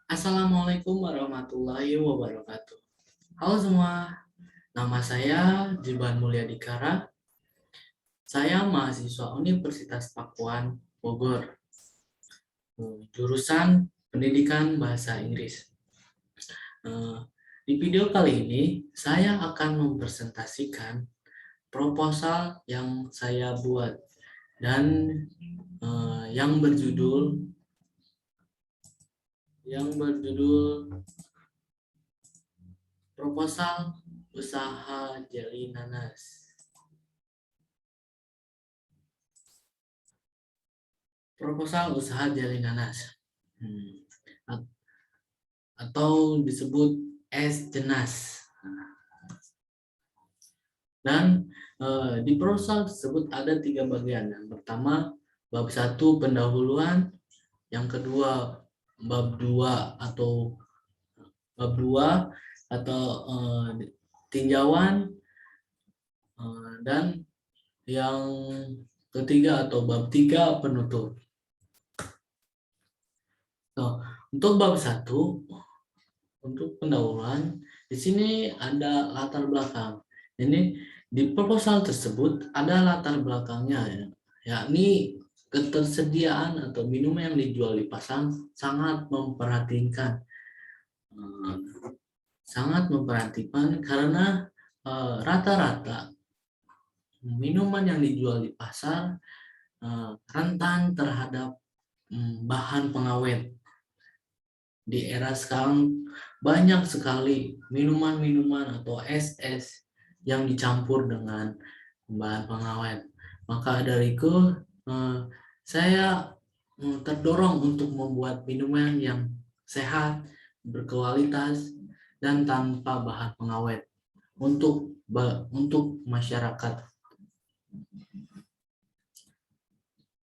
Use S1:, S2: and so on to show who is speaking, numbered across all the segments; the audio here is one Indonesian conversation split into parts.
S1: Assalamualaikum warahmatullahi wabarakatuh. Halo semua, nama saya Jiban Mulyadikara. Saya mahasiswa Universitas Pakuan, Bogor, jurusan Pendidikan Bahasa Inggris. Eh, Di video kali ini, saya akan mempresentasikan proposal yang saya buat dan yang berjudul proposal usaha jeli nanas. Proposal usaha jeli nanas. Atau disebut es jenas. Dan di proposal tersebut ada 3 bagian. Yang pertama, bab 1 pendahuluan, yang kedua bab 2 atau tinjauan, dan yang ketiga atau bab 3 penutup. Untuk bab 1, untuk pendahuluan, di sini ada latar belakang. Ini di proposal tersebut ada latar belakangnya, yakni ketersediaan atau minuman yang dijual di pasar sangat memperhatikan karena rata-rata minuman yang dijual di pasar rentan terhadap bahan pengawet. Di era sekarang banyak sekali minuman-minuman atau es-es yang dicampur dengan bahan pengawet. Maka dari itu saya terdorong untuk membuat minuman yang sehat, berkualitas, dan tanpa bahan pengawet untuk masyarakat.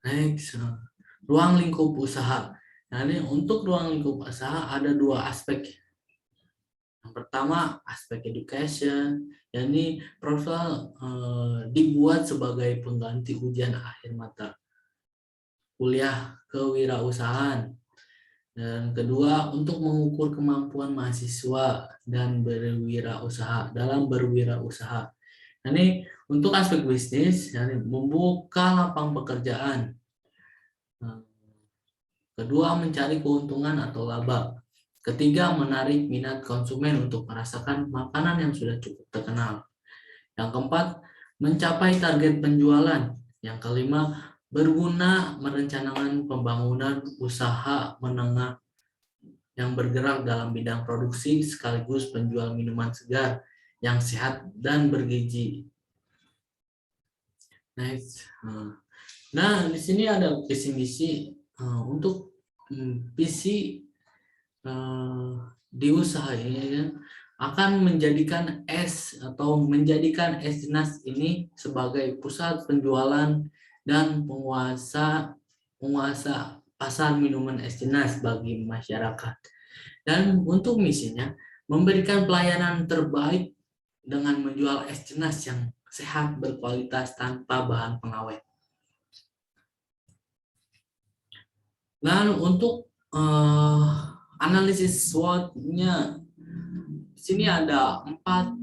S1: Next, ruang lingkup usaha. Nah, ini untuk ruang lingkup usaha ada 2 aspek. Yang pertama, aspek education, yakni proposal dibuat sebagai pengganti ujian akhir mata kuliah kewirausahaan. Dan kedua, untuk mengukur kemampuan mahasiswa dan dalam berwirausaha. Nah, ini untuk aspek bisnis, yakni membuka lapang pekerjaan. Kedua, mencari keuntungan atau laba. Ketiga, menarik minat konsumen untuk merasakan makanan yang sudah cukup terkenal. Yang keempat, mencapai target penjualan. Yang kelima, berguna merencanakan pembangunan usaha menengah yang bergerak dalam bidang produksi sekaligus penjual minuman segar yang sehat dan bergizi. Next. Nah, di sini ada visi-misi untuk visi di usaha ini akan menjadikan es jenas ini sebagai pusat penjualan dan penguasa pasar minuman es jenas bagi masyarakat. Dan untuk misinya memberikan pelayanan terbaik dengan menjual es jenas yang sehat, berkualitas, tanpa bahan pengawet. Dan untuk analisis SWOT-nya, di sini ada 4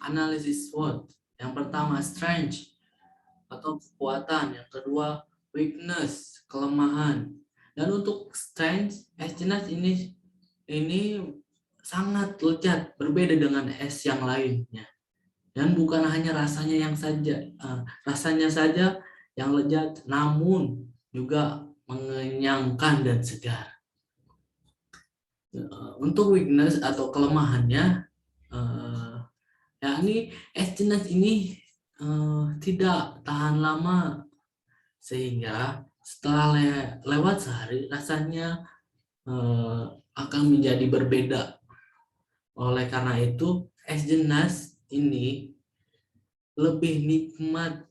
S1: analisis SWOT. Yang pertama strength atau kekuatan, yang kedua weakness, kelemahan. Dan untuk strength, es jenas ini sangat lezat, berbeda dengan es yang lainnya. Dan bukan hanya rasanya saja yang lezat, namun juga mengenyangkan dan segar. Untuk weakness atau kelemahannya, yakni es jenas ini tidak tahan lama, sehingga setelah lewat sehari rasanya akan menjadi berbeda. Oleh karena itu, es jenas ini lebih nikmat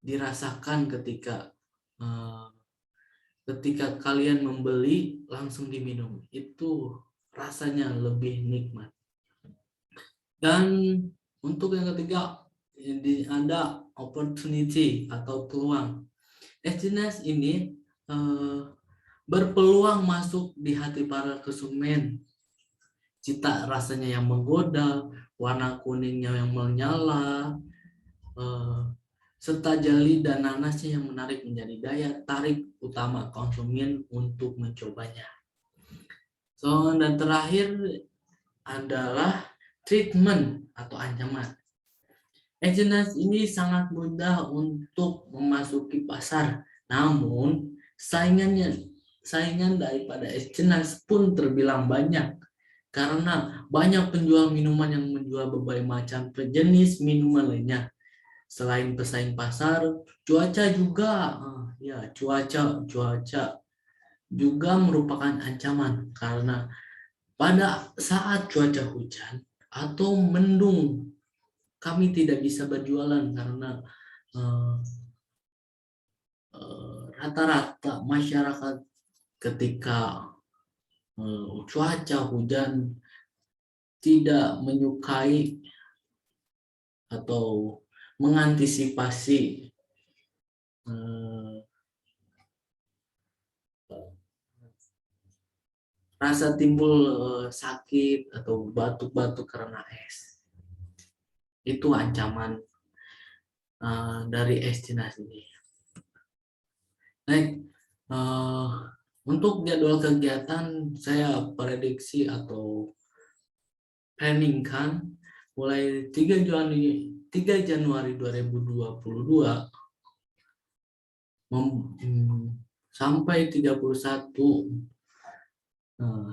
S1: dirasakan ketika kalian membeli langsung diminum. Itu rasanya lebih nikmat. Dan untuk yang ketiga, ada opportunity atau peluang. Es jenas ini berpeluang masuk di hati para konsumen. Cita rasanya yang menggoda, warna kuningnya yang menyala, serta jeli dan nanasnya yang menarik menjadi daya tarik utama konsumen untuk mencobanya. Dan terakhir adalah treatment atau ancaman. Agendas ini sangat mudah untuk memasuki pasar, namun saingan daripada agendas pun terbilang banyak karena banyak penjual minuman yang menjual berbagai macam jenis minuman lainnya. Selain pesaing pasar, cuaca juga merupakan ancaman karena pada saat cuaca hujan atau mendung, kami tidak bisa berjualan karena rata-rata masyarakat ketika cuaca hujan tidak menyukai atau mengantisipasi rasa timbul sakit atau batuk-batuk karena es. Itu ancaman dari es jenis ini. Baik, untuk jadwal kegiatan saya prediksi atau planningkan mulai 3 Januari 2022 sampai 31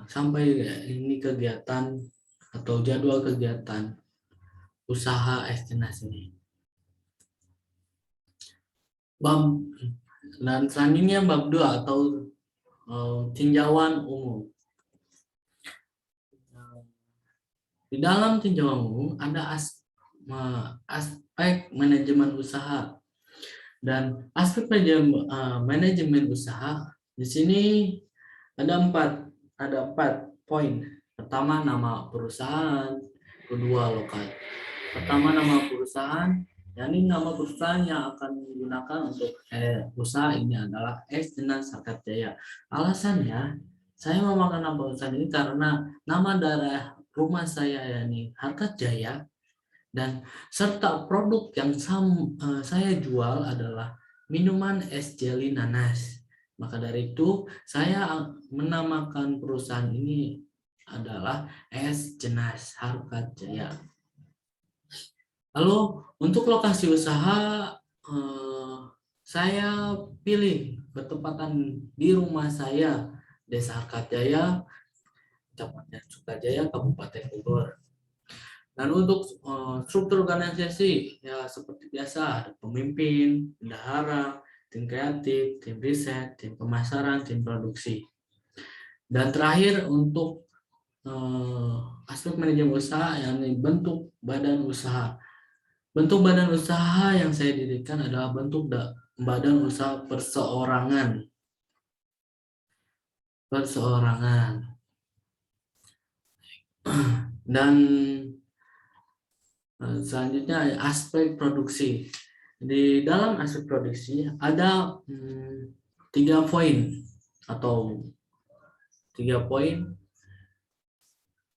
S1: sampai ini kegiatan atau jadwal kegiatan usaha es jenis ini. Dan selanjutnya bab 2 atau tinjauan umum. Di dalam tinjauan umum ada aspek manajemen usaha. Dan aspek manajemen usaha di sini ada empat poin. Pertama, nama perusahaan. Kedua, lokasi. Pertama, nama perusahaan. Yani nama perusahaan yang akan digunakan untuk usaha ini adalah Es Jenas Harkat Jaya. Alasannya, saya memakai nama perusahaan ini karena nama daerah rumah saya yakni Harkat Jaya dan serta produk yang saya jual adalah minuman es jeli nanas. Maka dari itu, saya menamakan perusahaan ini adalah Es Jenas Harkat Jaya. Lalu untuk lokasi usaha, saya pilih bertepatan di rumah saya, Desa Harkat Jaya, Kecamatan Sukajaya, Kabupaten Bogor. Dan untuk struktur organisasi, ya seperti biasa, ada pemimpin, bendahara, tim kreatif, tim riset, tim pemasaran, tim produksi. Dan terakhir untuk aspek manajemen usaha, yakni bentuk badan usaha. Bentuk badan usaha yang saya dirikan adalah bentuk badan usaha perseorangan. Dan selanjutnya aspek produksi. Di dalam aspek produksi ada 3 poin atau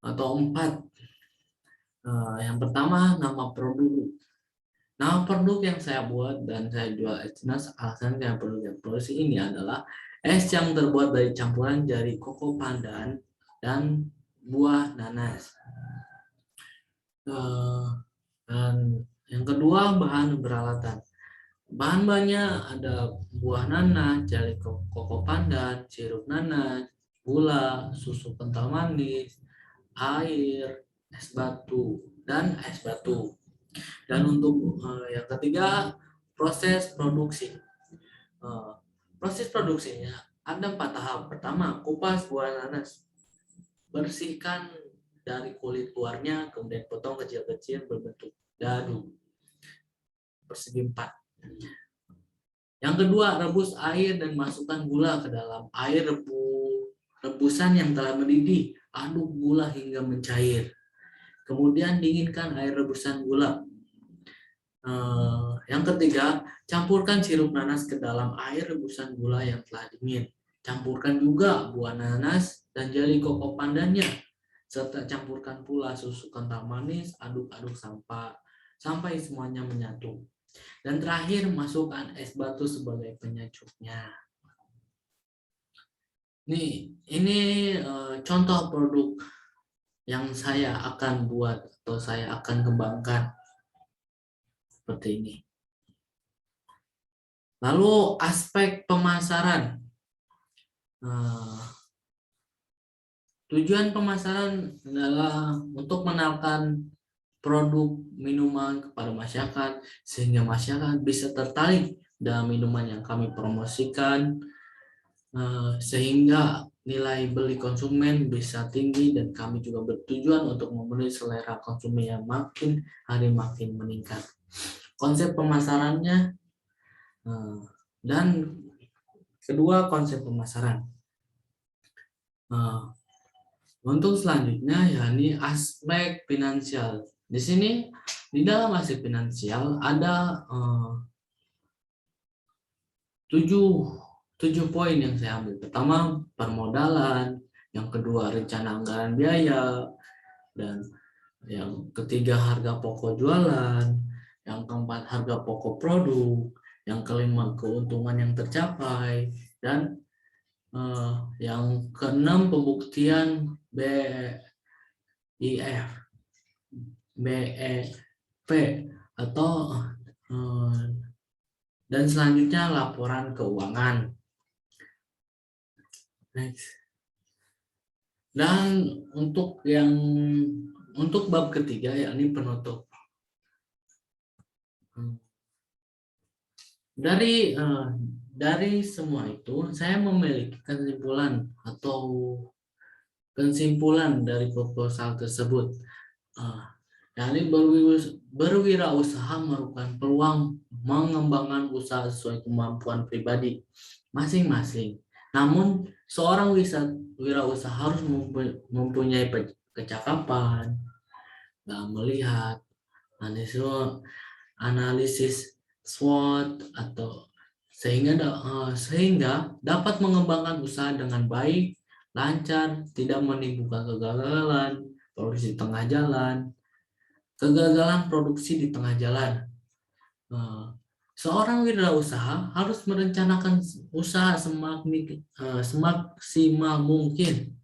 S1: 4. Yang pertama, nama produk. Nama produk yang saya buat dan saya jual es jenas, alasan saya produksi ini adalah es yang terbuat dari campuran dari koko pandan dan buah nanas. Dan yang kedua, bahan peralatan. Bahan-bahannya ada buah nanas, jeli koko pandan, sirup nanas, gula, susu kental manis, air, es batu, dan es batu. Dan untuk yang ketiga, proses produksi. Proses produksinya ada 4 tahap. Pertama, kupas buah nanas. Bersihkan dari kulit luarnya, kemudian potong kecil-kecil berbentuk dadu. Persegi 4. Yang kedua, rebus air dan masukkan gula ke dalam air rebusan yang telah mendidih. Aduk gula hingga mencair. Kemudian dinginkan air rebusan gula. Yang ketiga, campurkan sirup nanas ke dalam air rebusan gula yang telah dingin. Campurkan juga buah nanas dan jeli koko pandannya, serta campurkan pula susu kental manis, aduk-aduk sampai semuanya menyatu. Dan terakhir, masukkan es batu sebagai penyacuknya. Ini contoh produk yang saya akan buat atau saya akan kembangkan seperti ini. Lalu aspek pemasaran. Tujuan pemasaran adalah untuk mengenalkan produk minuman kepada masyarakat sehingga masyarakat bisa tertarik dengan minuman yang kami promosikan, sehingga nilai beli konsumen bisa tinggi dan kami juga bertujuan untuk memenuhi selera konsumen yang makin hari makin meningkat. Konsep pemasarannya dan kedua konsep pemasaran. Untuk selanjutnya yakni aspek finansial. Di sini di dalam aspek finansial ada 7 poin yang saya ambil. Pertama, permodalan, yang kedua rencana anggaran biaya, dan yang ketiga harga pokok jualan, yang keempat harga pokok produk, yang kelima keuntungan yang tercapai, dan yang keenam pembuktian BEP atau dan selanjutnya laporan keuangan. Next. Dan untuk bab ketiga yakni penutup. Dari semua itu saya memiliki kesimpulan dari proposal tersebut. Yakni berwirausaha merupakan peluang mengembangkan usaha sesuai kemampuan pribadi masing-masing. Namun seorang wirausaha harus mempunyai kecakapan melihat analisis SWOT atau sehingga dapat mengembangkan usaha dengan baik, lancar, tidak menimbulkan kegagalan produksi di tengah jalan. Seorang wirausaha harus merencanakan usaha semaksimal mungkin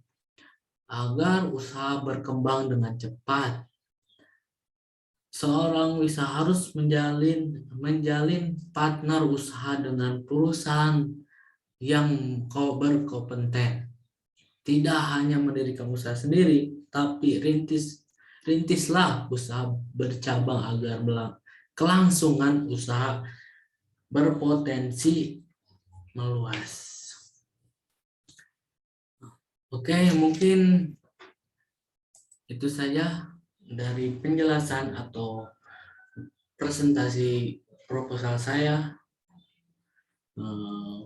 S1: agar usaha berkembang dengan cepat. Seorang usaha harus menjalin partner usaha dengan perusahaan yang berkompeten. Tidak hanya mendirikan usaha sendiri, tapi rintislah usaha bercabang agar kelangsungan usaha berpotensi meluas. Oke, mungkin itu saja dari penjelasan atau presentasi proposal saya.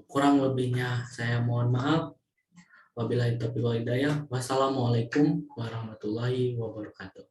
S1: Kurang lebihnya saya mohon maaf. Wabillahi taufiq wal hidayah. Wassalamualaikum warahmatullahi wabarakatuh.